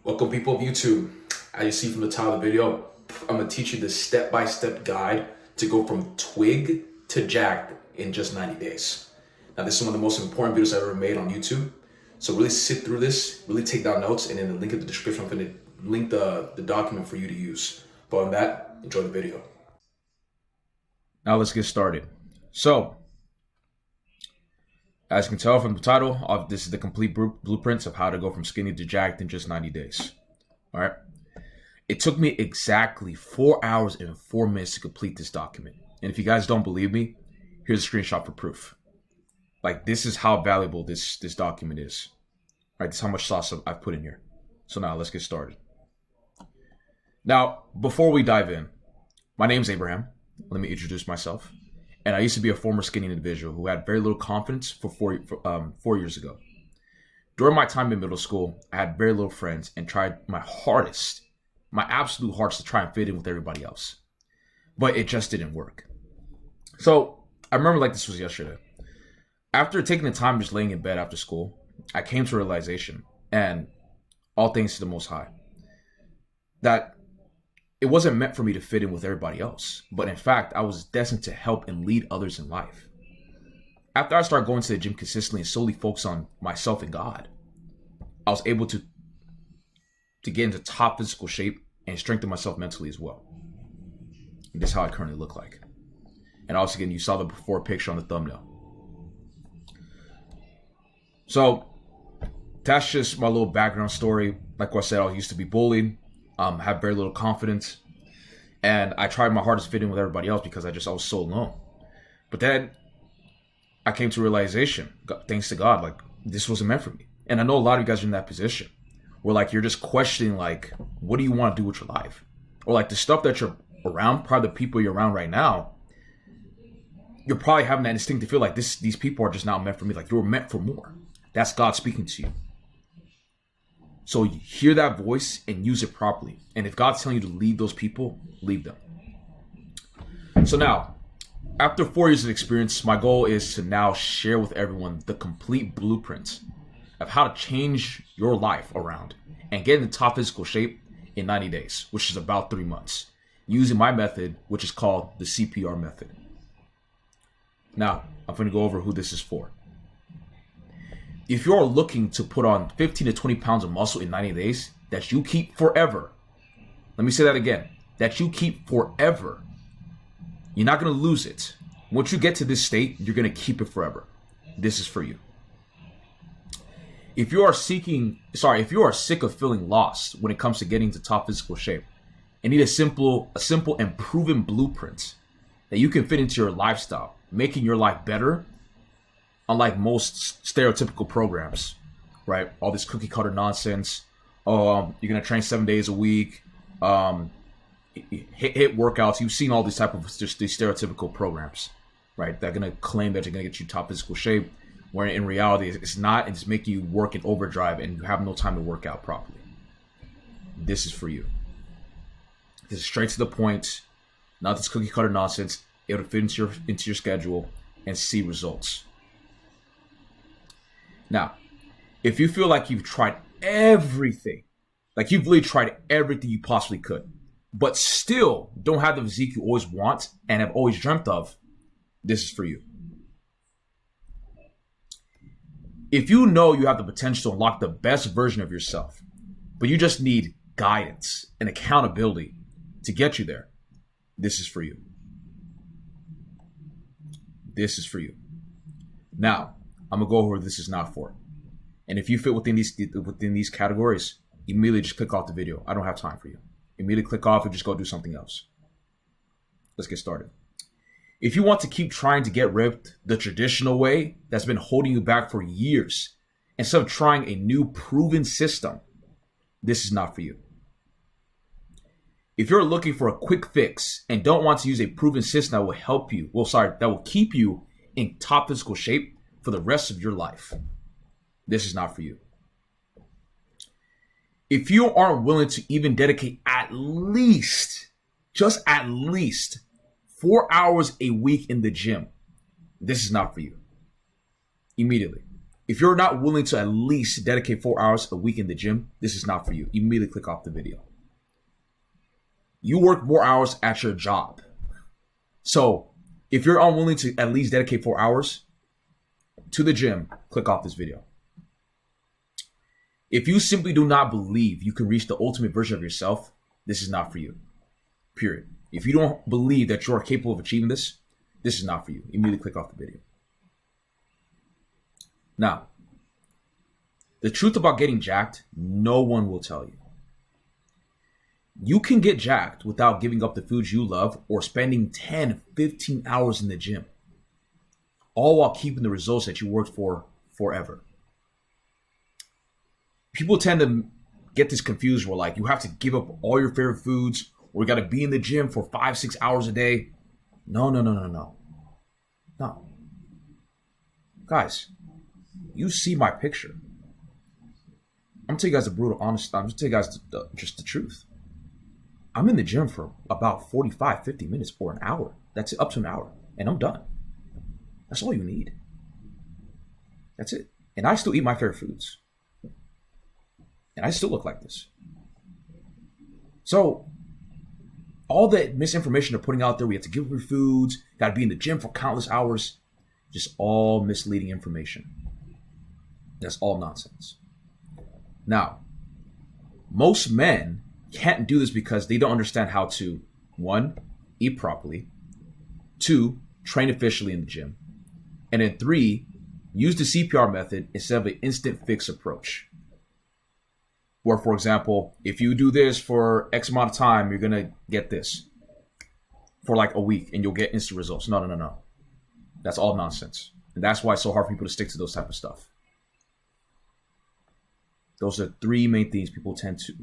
Welcome people of YouTube. As you see from the title of the video, I'm going to teach you the step-by-step guide to go from twig to jacked in just 90 days. Now this is one of the most important videos I've ever made on YouTube. So really sit through this, really take down notes, and in the link in the description, I'm going to link the document for you to use. But on that, enjoy the video. Now let's get started. So, as you can tell from the title, this is the complete blueprints of how to go from skinny to jacked in just 90 days. All right. It took me exactly 4 hours and 4 minutes to complete this document. And if you guys don't believe me, here's a screenshot for proof. Like, this is how valuable this document is. All right, this is how much sauce I've put in here. So now let's get started. Now, before we dive in, my name's Abraham. Let me introduce myself. And I used to be a former skinny individual who had very little confidence for 4 years ago. During my time in middle school, I had very little friends and tried my hardest, my absolute hardest to try and fit in with everybody else. But it just didn't work. So I remember like this was yesterday. After taking the time just laying in bed after school, I came to a realization, and all thanks to the Most High, that it wasn't meant for me to fit in with everybody else, but in fact, I was destined to help and lead others in life. After I started going to the gym consistently and solely focus on myself and God, I was able to get into top physical shape and strengthen myself mentally as well. And this is how I currently look like. And also, again, you saw the before picture on the thumbnail. So that's just my little background story. Like I said, I used to be bullied. Have very little confidence, and I tried my hardest to fit in with everybody else because I was so alone. But then I came to a realization, thanks to God, like this wasn't meant for me. And I know a lot of you guys are in that position where like you're just questioning like, what do you want to do with your life? Or like the stuff that you're around, probably the people you're around right now, you're probably having that instinct to feel like these people are just not meant for me. Like you're meant for more. That's God speaking to you. So you hear that voice and use it properly. And if God's telling you to leave those people, leave them. So now, after 4 years of experience, my goal is to now share with everyone the complete blueprint of how to change your life around and get into top physical shape in 90 days, which is about 3 months, using my method, which is called the CPR method. Now, I'm going to go over who this is for. If you're looking to put on 15 to 20 pounds of muscle in 90 days that you keep forever, let me say that again, that you keep forever, you're not going to lose it. Once you get to this state, you're going to keep it forever. This is for you. If you are sick of feeling lost when it comes to getting to top physical shape and need a simple and proven blueprint that you can fit into your lifestyle, making your life better, unlike most stereotypical programs, right? All this cookie cutter nonsense. You're gonna train 7 days a week. Hit workouts. You've seen all these type of just these stereotypical programs, right? They're gonna claim that they're gonna get you top physical shape, where in reality it's not. It's making you work in overdrive and you have no time to work out properly. This is for you. This is straight to the point. Not this cookie cutter nonsense. It'll fit into your schedule and see results. Now, if you feel like you've tried everything, like you've really tried everything you possibly could, but still don't have the physique you always want and have always dreamt of, this is for you. If you know you have the potential to unlock the best version of yourself, but you just need guidance and accountability to get you there, this is for you. This is for you. Now, I'm gonna go over what this is not for. And if you fit within these categories, immediately just click off the video. I don't have time for you. Immediately click off and just go do something else. Let's get started. If you want to keep trying to get ripped the traditional way that's been holding you back for years, instead of trying a new proven system, this is not for you. If you're looking for a quick fix and don't want to use a proven system that will help you, that will keep you in top physical shape for the rest of your life, this is not for you. If you aren't willing to even dedicate just at least 4 hours a week in the gym, this is not for you. Immediately. If you're not willing to at least dedicate 4 hours a week in the gym, this is not for you. Immediately click off the video. You work more hours at your job. So if you're unwilling to at least dedicate 4 hours to the gym, click off this video. If you simply do not believe you can reach the ultimate version of yourself, this is not for you. Period. If you don't believe that you are capable of achieving this, this is not for you. Immediately click off the video. Now, the truth about getting jacked, no one will tell you. You can get jacked without giving up the foods you love or spending 10, 15 hours in the gym, all while keeping the results that you worked for forever. People tend to get this confused where like you have to give up all your favorite foods or you got to be in the gym for 5-6 hours a day. No. Guys, you see my picture. I'm gonna tell you guys the brutal honest. I'm gonna tell you guys just the truth. I'm in the gym for about 45, 50 minutes or an hour. That's it, up to an hour. And I'm done. That's all you need. That's it. And I still eat my favorite foods. And I still look like this. So, all that misinformation they're putting out there, we have to give up your foods, gotta be in the gym for countless hours, just all misleading information. That's all nonsense. Now, most men can't do this because they don't understand how to, 1, eat properly, 2, train efficiently in the gym, and then 3, use the CPR method instead of an instant fix approach. Where, for example, if you do this for X amount of time, you're going to get this for like a week and you'll get instant results. No. That's all nonsense. And that's why it's so hard for people to stick to those type of stuff. Those are 3 main things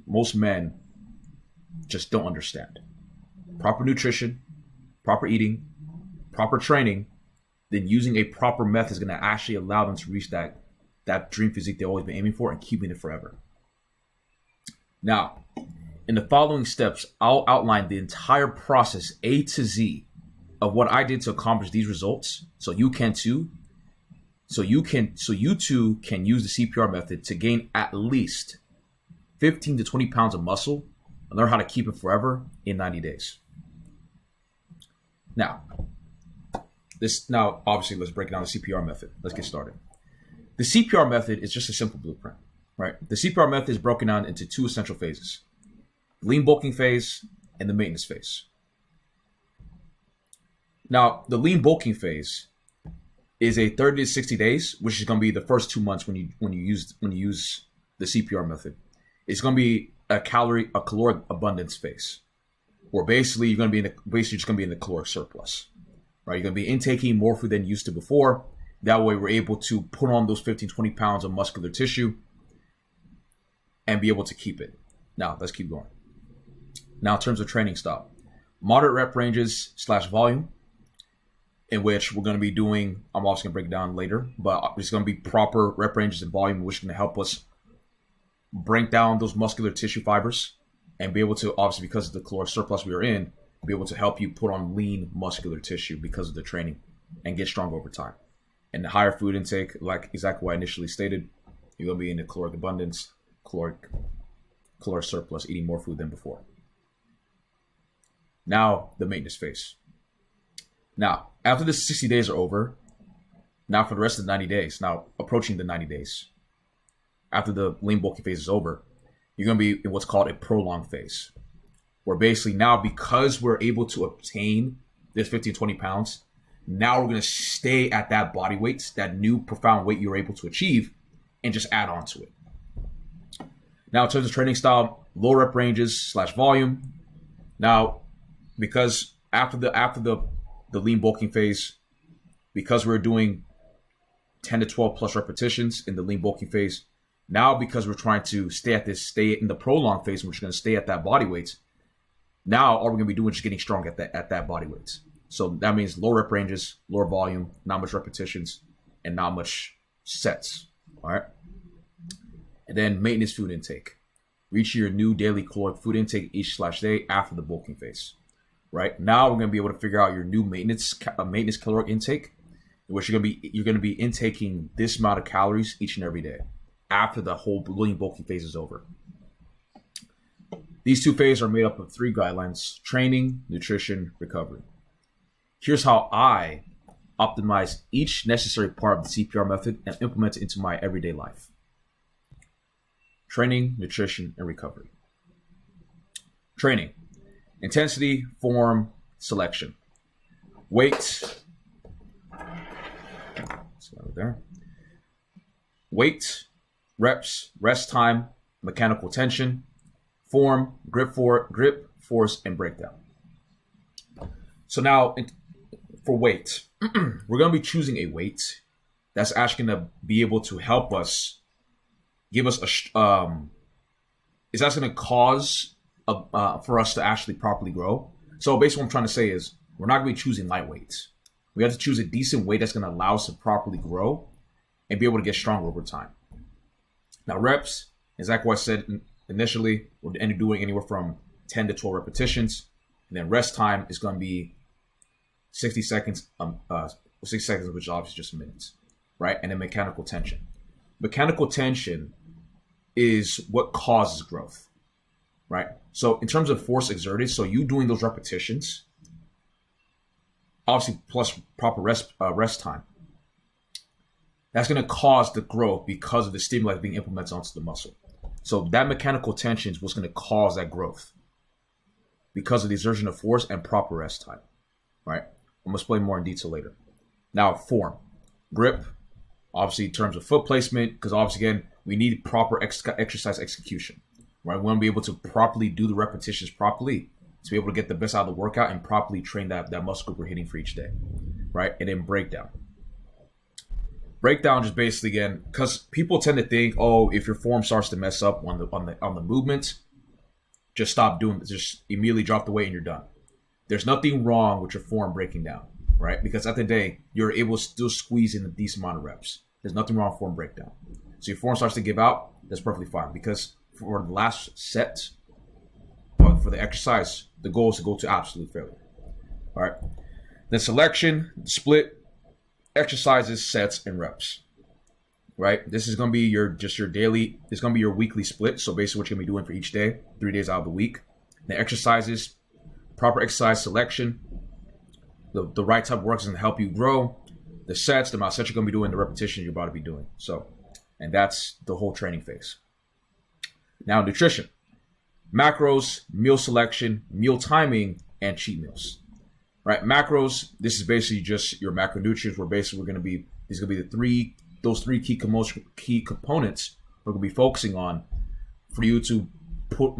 most men just don't understand. Proper nutrition, proper eating, proper training, then using a proper method is going to actually allow them to reach that dream physique they've always been aiming for and keeping it forever. Now, in the following steps, I'll outline the entire process A to Z of what I did to accomplish these results, so you can too. So you too can use the CPR method to gain at least 15 to 20 pounds of muscle and learn how to keep it forever in 90 days. Now, obviously, let's break down the CPR method. Let's get started. The CPR method is just a simple blueprint, right? The CPR method is broken down into 2 essential phases: lean bulking phase and the maintenance phase. Now, the lean bulking phase is a 30 to 60 days, which is going to be the first 2 months when you use the CPR method. It's going to be a caloric abundance phase, where basically you're going to be just going to be in the caloric surplus, right? You're going to be intaking more food than you used to before. That way, we're able to put on those 15, 20 pounds of muscular tissue and be able to keep it. Now, let's keep going. Now, in terms of training style, moderate rep ranges / volume, in which we're going to be doing, I'm also going to break it down later, but it's going to be proper rep ranges and volume, which is going to help us break down those muscular tissue fibers and be able to, obviously because of the caloric surplus we are in, be able to help you put on lean muscular tissue because of the training and get stronger over time. And the higher food intake, like exactly what I initially stated, you're going to be in the caloric abundance, caloric surplus, eating more food than before. Now, the maintenance phase. Now, after the 60 days are over, now for the rest of the 90 days, now approaching the 90 days, after the lean bulking phase is over, you're going to be in what's called a prolonged phase, where basically now, because we're able to obtain this 15, 20 pounds, now we're going to stay at that body weight, that new profound weight you're able to achieve, and just add on to it. Now, in terms of training style, low rep ranges / volume. Now, because after the lean bulking phase, because we're doing 10 to 12 plus repetitions in the lean bulking phase, now because we're trying to stay in the prolonged phase, we're just going to stay at that body weight. Now all we're going to be doing is just getting strong at that body weight. So that means low rep ranges, lower volume, not much repetitions, and not much sets. All right. And then maintenance food intake. Reach your new daily caloric food intake each / day after the bulking phase. Right now, we're going to be able to figure out your new maintenance caloric intake in which you're gonna be intaking this amount of calories each and every day after the whole lean bulking phase is over. These 2 phases are made up of 3 guidelines: training, nutrition, recovery. Here's how I optimize each necessary part of the CPR method and implement it into my everyday life. Training, nutrition, and recovery. Training: intensity, form, selection. Weight. There. Weight, reps, rest time, mechanical tension, form, grip, force, and breakdown. So now, for weight, we're going to be choosing a weight that's actually going to be able to help us, give us is that going to cause for us to actually properly grow? So basically what I'm trying to say is we're not going to be choosing light weights. We have to choose a decent weight that's going to allow us to properly grow and be able to get stronger over time. Now, reps, exactly what I said initially, we're end up doing anywhere from 10 to 12 repetitions. And then rest time is going to be 60 seconds, 60 seconds, which is obviously just minutes, right? And then mechanical tension. Mechanical tension is what causes growth, right? So in terms of force exerted, so you doing those repetitions, obviously plus proper rest time, that's going to cause the growth because of the stimuli being implemented onto the muscle. So that mechanical tension is what's going to cause that growth because of the exertion of force and proper rest time, right? I'm going to explain more in detail later. Now, form. Grip, obviously in terms of foot placement, because obviously, again, we need proper exercise execution, right? We want to be able to properly do the repetitions properly to be able to get the best out of the workout and properly train that muscle group we're hitting for each day, right? And then breakdown. Breakdown just basically, again, because people tend to think, oh, if your form starts to mess up on the movement, just stop doing it. Just immediately drop the weight and you're done. There's nothing wrong with your form breaking down, right? Because at the end of the day, you're able to still squeeze in a decent amount of reps. There's nothing wrong with form breakdown. So your form starts to give out, that's perfectly fine. Because for the last set, for the exercise, the goal is to go to absolute failure. All right. Then selection, split, exercises, sets, and reps. Right. This is going to be your daily. It's going to be your weekly split. So basically, what you're going to be doing for each day, 3 days out of the week. The exercises, proper exercise selection, the right type of work is going to help you grow. The sets, the amount of sets you're going to be doing, the repetitions you're about to be doing. So, and that's the whole training phase. Now, nutrition. Macros, meal selection, meal timing, and cheat meals. Right? Macros, this is basically just your macronutrients. These are going to be those three key components we're going to be focusing on for you to put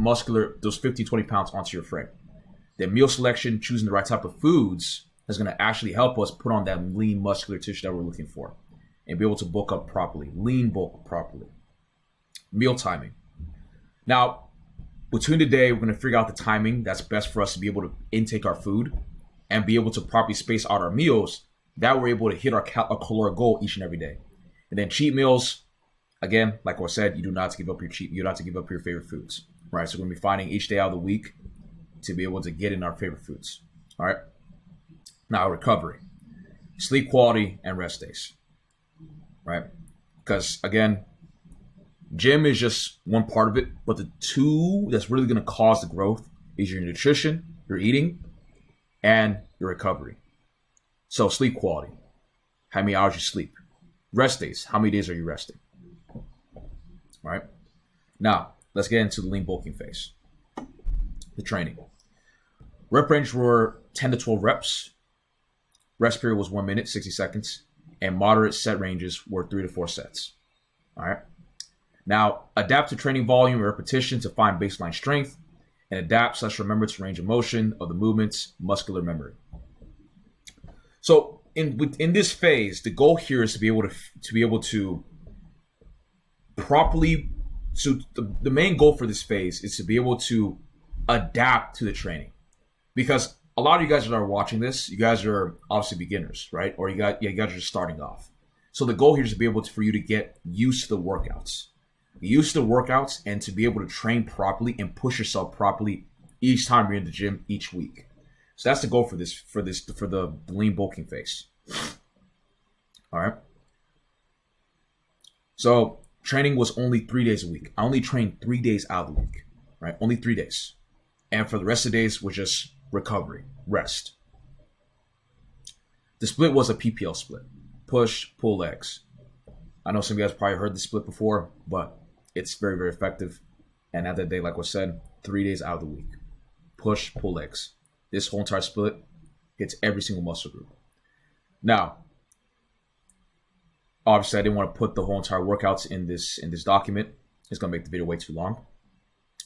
those 50, 20 pounds onto your frame. Then meal selection, choosing the right type of foods, is going to actually help us put on that lean muscular tissue that we're looking for and be able to bulk up properly, lean bulk properly. Meal timing. Now, between the day, we're going to figure out the timing that's best for us to be able to intake our food and be able to properly space out our meals, that we're able to hit our caloric goal each and every day. And then cheat meals, again, like I said, you do not have to give up your favorite foods, right? So we're going to be finding each day out of the week to be able to get in our favorite foods, all right? Now, recovery, sleep quality, and rest days, right? Because, again, gym is just one part of it, but the two that's really going to cause the growth is your nutrition, your eating, and your recovery. So sleep quality, how many hours you sleep. Rest days, how many days are you resting? All right. Now, let's get into the lean bulking phase. The training. Rep range were 10 to 12 reps. Rest period was 1 minute, 60 seconds. And moderate set ranges were 3 to 4 sets. All right. Now, adapt to training volume and repetition to find baseline strength, and adapt/remember to range of motion of the movements, muscular memory. So in this phase, the goal here is to be able to properly. So the main goal for this phase is to be able to adapt to the training, because a lot of you guys that are watching this, you guys are obviously beginners, right? Or you guys are just starting off. So the goal here is to be able for you to get used to the workouts. And to be able to train properly and push yourself properly each time you're in the gym each week. So that's the goal for the lean bulking phase. All right. So training was only 3 days a week. I only trained 3 days out of the week, right? Only 3 days. And for the rest of the days was just recovery, rest. The split was a PPL split. Push, pull legs. I know some of you guys probably heard the split before, but it's very, very effective. And at that day, like I said, 3 days out of the week. Push, pull legs. This whole entire split hits every single muscle group. Now, obviously, I didn't want to put the whole entire workouts in this document. It's going to make the video way too long.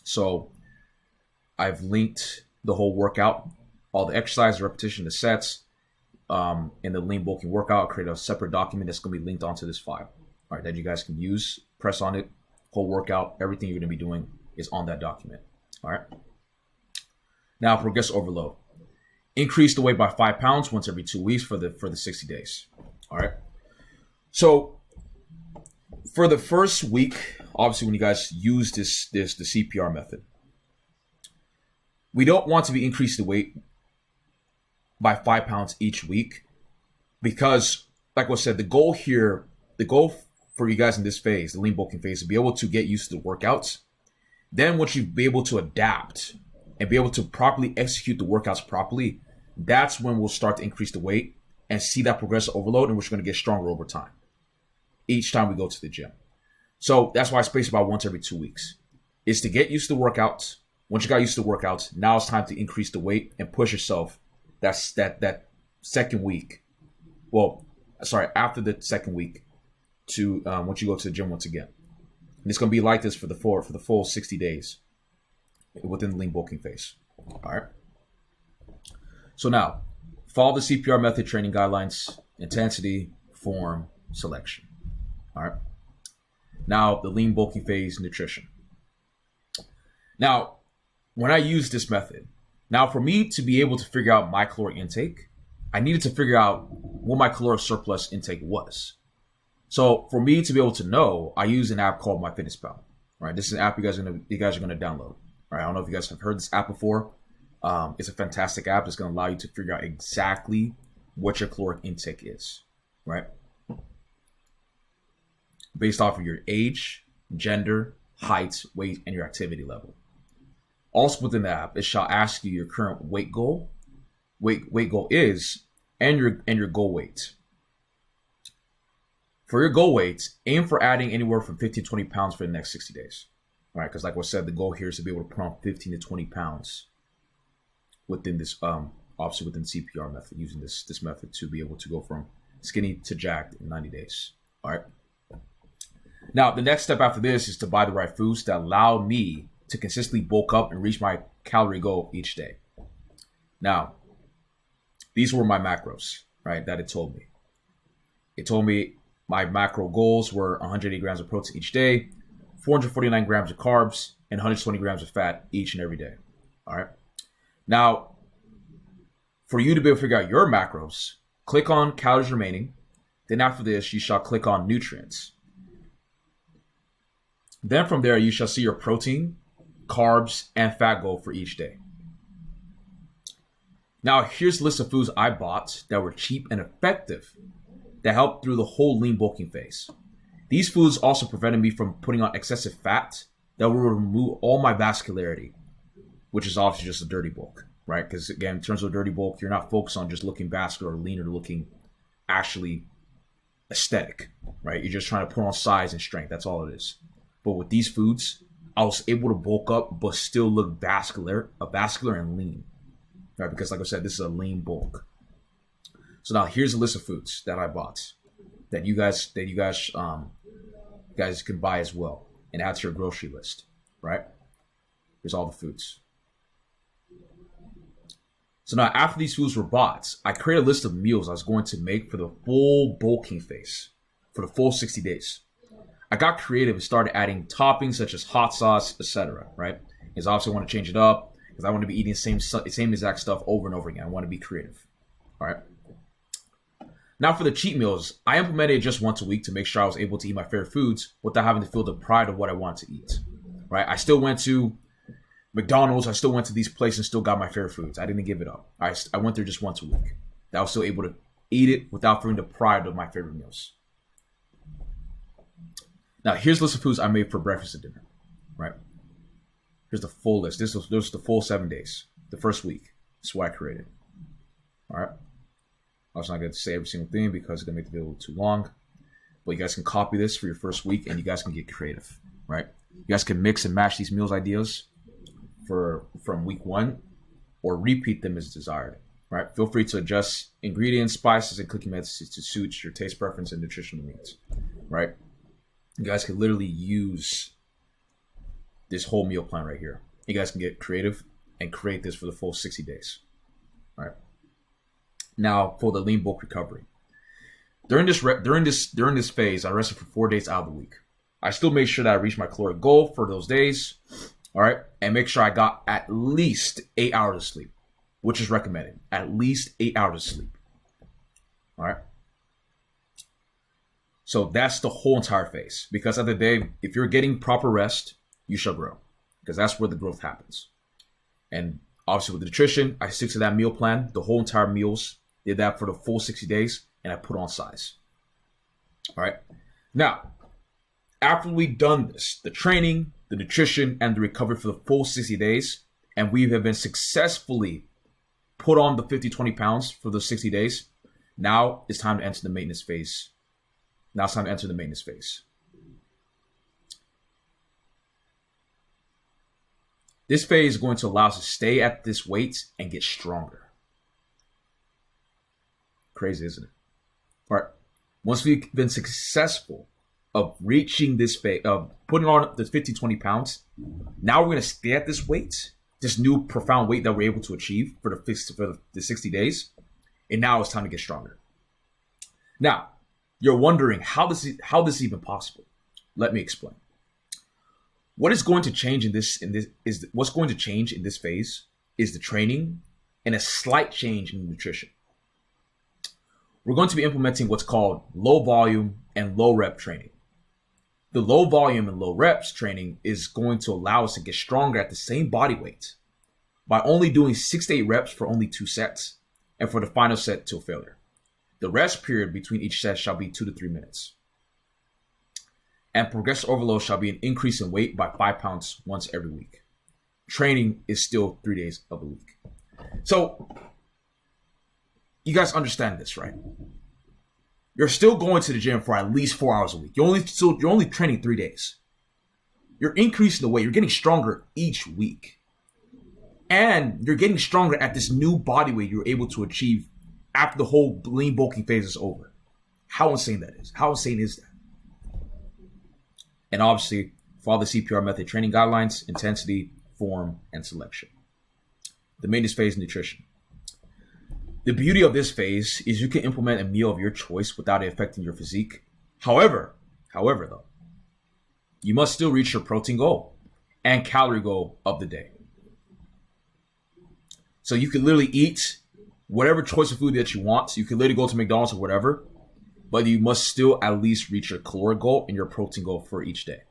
So I've linked the whole workout, all the exercise, repetition, the sets, in the lean bulking workout. I'll create a separate document that's going to be linked onto this file. All right, that you guys can use, press on it, whole workout, everything you're going to be doing is on that document. All right. Now, progressive overload. Increase the weight by 5 pounds once every 2 weeks for the 60 days. All right. So for the first week, obviously, when you guys use the CPR method, we don't want to be increasing the weight by 5 pounds each week because, like I said, the goal for you guys in this phase, the lean bulking phase, is to be able to get used to the workouts. Then once you be able to adapt and be able to properly execute the workouts properly, that's when we'll start to increase the weight and see that progressive overload, and we're going to get stronger over time. Each time we go to the gym. So that's why I space about once every 2 weeks. Is to get used to the workouts. Once you got used to the workouts, now it's time to increase the weight and push yourself. That's that second week. Well, sorry, after the second week to once you go to the gym once again. And it's going to be like this for the full 60 days within the lean bulking phase. All right. So now, follow the CPR method training guidelines, intensity, form, selection. All right. Now, the lean bulking phase nutrition. Now, when I use this method, now for me to be able to figure out my caloric intake, I needed to figure out what my caloric surplus intake was. So for me to be able to know, I use an app called MyFitnessPal. Right, this is an app you guys are gonna download. Right, I don't know if you guys have heard this app before. It's a fantastic app. It's going to allow you to figure out exactly what your caloric intake is. Right, based off of your age, gender, height, weight, and your activity level. Also within the app, it shall ask you your current weight goal is, and your goal weight. For your goal weight, aim for adding anywhere from 15 to 20 pounds for the next 60 days. All right, because like I said, the goal here is to be able to put on 15 to 20 pounds within this, obviously within CPR method, using this method to be able to go from skinny to jacked in 90 days. All right. Now, the next step after this is to buy the right foods that allow me to consistently bulk up and reach my calorie goal each day. Now, these were my macros, right, that it told me. It told me my macro goals were 180 grams of protein each day, 449 grams of carbs, and 120 grams of fat each and every day. All right. Now, for you to be able to figure out your macros, click on calories remaining. Then after this, you shall click on nutrients. Then from there, you shall see your protein, carbs, and fat goal for each day. Now, here's a list of foods I bought that were cheap and effective that helped through the whole lean bulking phase. These foods also prevented me from putting on excessive fat that will remove all my vascularity, which is obviously just a dirty bulk, right? Because again, in terms of dirty bulk, you're not focused on just looking vascular or lean or looking actually aesthetic, right? You're just trying to put on size and strength. That's all it is. But with these foods, I was able to bulk up but still look vascular and lean, right? Because like I said, this is a lean bulk. So now here's a list of foods that I bought that you guys can buy as well and add to your grocery list, right? Here's all the foods. So now after these foods were bought, I created a list of meals I was going to make for the full bulking phase, for the full 60 days. I got creative and started adding toppings such as hot sauce, etc., right? Because obviously I want to change it up because I want to be eating the same exact stuff over and over again. I want to be creative, all right? Now for the cheat meals, I implemented it just once a week to make sure I was able to eat my favorite foods without having to feel the pride of what I wanted to eat, right? I still went to McDonald's, I still went to these places and still got my favorite foods. I didn't give it up. I went there just once a week. I was still able to eat it without feeling deprived of my favorite meals. Now, here's a list of foods I made for breakfast and dinner, right? Here's the full list. This was the full 7 days, the first week. This is what I created. All right. I was not going to say every single thing because it's going to make the video a little too long. But you guys can copy this for your first week and you guys can get creative, right? You guys can mix and match these meals ideas from week 1 or repeat them as desired, right? Feel free to adjust ingredients, spices, and cooking methods to suit your taste preference and nutritional needs, right? You guys can literally use this whole meal plan right here. You guys can get creative and create this for the full 60 days, right? Now, for the lean bulk recovery. During this phase, I rested for 4 days out of the week. I still made sure that I reached my caloric goal for those days, all right? And make sure I got at least 8 hours of sleep, which is recommended. At least 8 hours of sleep, all right? So that's the whole entire phase. Because at the end of the day, if you're getting proper rest, you shall grow. Because that's where the growth happens. And obviously with the nutrition, I stick to that meal plan. The whole entire meals, did that for the full 60 days, and I put on size. All right. Now, after we've done this, the training, the nutrition, and the recovery for the full 60 days, and we have been successfully put on the 50-20 pounds for those 60 days, now it's time to enter the maintenance phase. Now it's time to enter the maintenance phase. This phase is going to allow us to stay at this weight and get stronger. Crazy, isn't it? All right. Once we've been successful of reaching this phase, of putting on the 50-20 pounds, now we're going to stay at this weight, this new profound weight that we're able to achieve for the 60 days. And now it's time to get stronger. Now, you're wondering how this is even possible. Let me explain. What is going to change what's going to change in this phase is the training and a slight change in nutrition. We're going to be implementing what's called low volume and low rep training. The low volume and low reps training is going to allow us to get stronger at the same body weight by only doing 6 to 8 reps for only 2 sets and for the final set till failure. The rest period between each set shall be 2 to 3 minutes. And progressive overload shall be an increase in weight by 5 pounds once every week. Training is still 3 days of the week. So, you guys understand this, right? You're still going to the gym for at least 4 hours a week. You're only training 3 days. You're increasing the weight. You're getting stronger each week. And you're getting stronger at this new body weight you're able to achieve after the whole lean bulking phase is over. How insane that is. How insane is that? And obviously, follow the CPR method training guidelines, intensity, form, and selection. The maintenance phase, nutrition. The beauty of this phase is you can implement a meal of your choice without it affecting your physique. However, though, you must still reach your protein goal and calorie goal of the day. So you can literally eat whatever choice of food that you want. So you can literally go to McDonald's or whatever, but you must still at least reach your caloric goal and your protein goal for each day.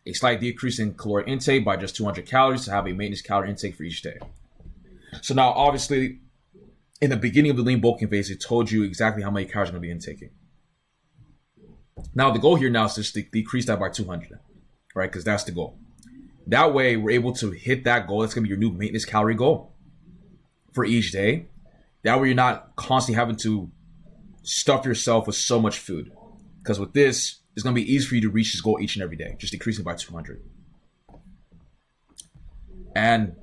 A slight decrease in caloric intake by just 200 calories to have a maintenance calorie intake for each day. So now, obviously, in the beginning of the lean bulking phase, it told you exactly how many calories you're going to be intaking. Now, the goal here now is just to decrease that by 200, right? Because that's the goal. That way, we're able to hit that goal. That's going to be your new maintenance calorie goal for each day. That way, you're not constantly having to stuff yourself with so much food. Because with this, it's going to be easy for you to reach this goal each and every day, just decreasing by 200. And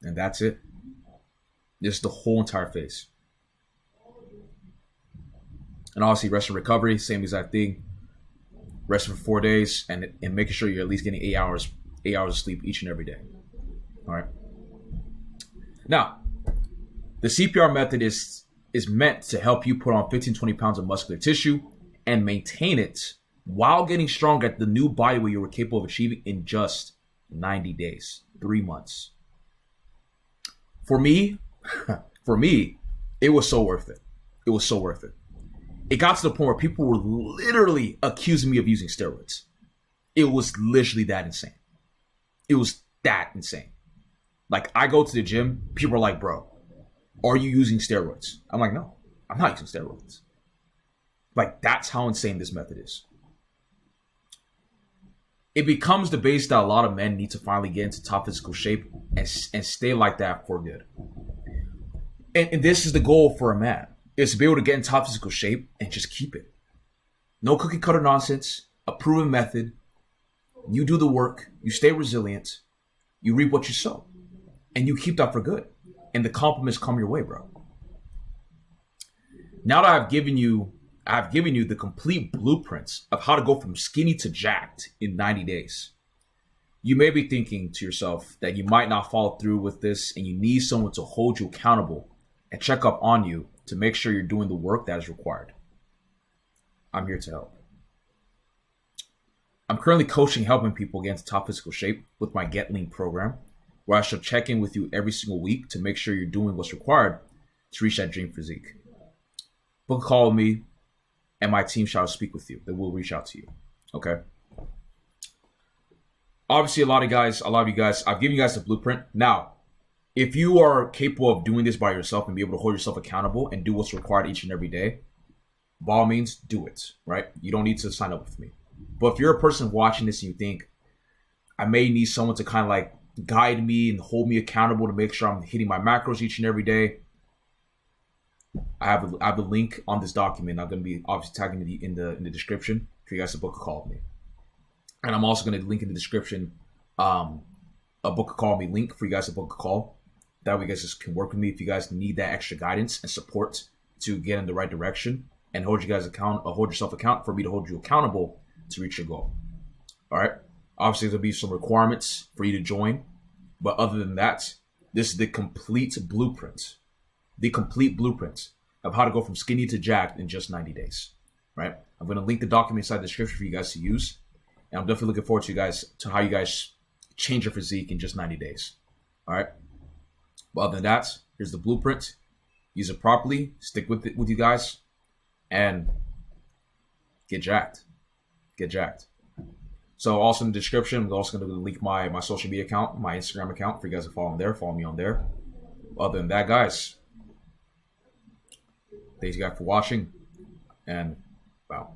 that's it. This is the whole entire phase. And obviously, rest and recovery, same exact thing. Resting for 4 days and making sure you're at least getting 8 hours of sleep each and every day. All right. Now, the CPR method is meant to help you put on 15-20 pounds of muscular tissue and maintain it while getting stronger at the new body weight you were capable of achieving in just 90 days, 3 months. For me, it was so worth it. It was so worth it. It got to the point where people were literally accusing me of using steroids. It was literally that insane. It was that insane. Like, I go to the gym, people are like, bro, Are you using steroids? I'm like, no, I'm not using steroids. Like, that's how insane this method is. It becomes the base that a lot of men need to finally get into top physical shape and stay like that for good. And this is the goal for a man, is to be able to get in top physical shape and just keep it. No cookie cutter nonsense, a proven method. You do the work, you stay resilient, you reap what you sow, and you keep that for good. And the compliments come your way, bro. Now that I've given you the complete blueprints of how to go from skinny to jacked in 90 days. You may be thinking to yourself that you might not follow through with this and you need someone to hold you accountable and check up on you to make sure you're doing the work that is required. I'm here to help. I'm currently coaching, helping people get into top physical shape with my Get Lean program, where I shall check in with you every single week to make sure you're doing what's required to reach that dream physique. Book a call with me, and my team shall speak with you. They will reach out to you. Okay? Obviously, a lot of you guys, I've given you guys the blueprint. Now, if you are capable of doing this by yourself and be able to hold yourself accountable and do what's required each and every day, by all means, do it, right? You don't need to sign up with me. But if you're a person watching this and you think, I may need someone to kind of like guide me and hold me accountable to make sure I'm hitting my macros each and every day, I have the link on this document. I'm going to be obviously tagging it in the description for you guys to book a call with me. And I'm also going to link in the description a book a call with me link for you guys to book a call. That way you guys just can work with me if you guys need that extra guidance and support to get in the right direction and hold yourself account for me to hold you accountable to reach your goal. All right. Obviously, there'll be some requirements for you to join. But other than that, this is the complete blueprint. The complete blueprint of how to go from skinny to jacked in just 90 days, right? I'm going to link the document inside the description for you guys to use. And I'm definitely looking forward to how you guys change your physique in just 90 days. All right. But other than that, here's the blueprint. Use it properly. Stick with it with you guys. And get jacked. Get jacked. So also in the description, I'm also going to link my social media account, my Instagram account for you guys to follow me there. Follow me on there. Other than that, guys, thanks you guys for watching, and wow.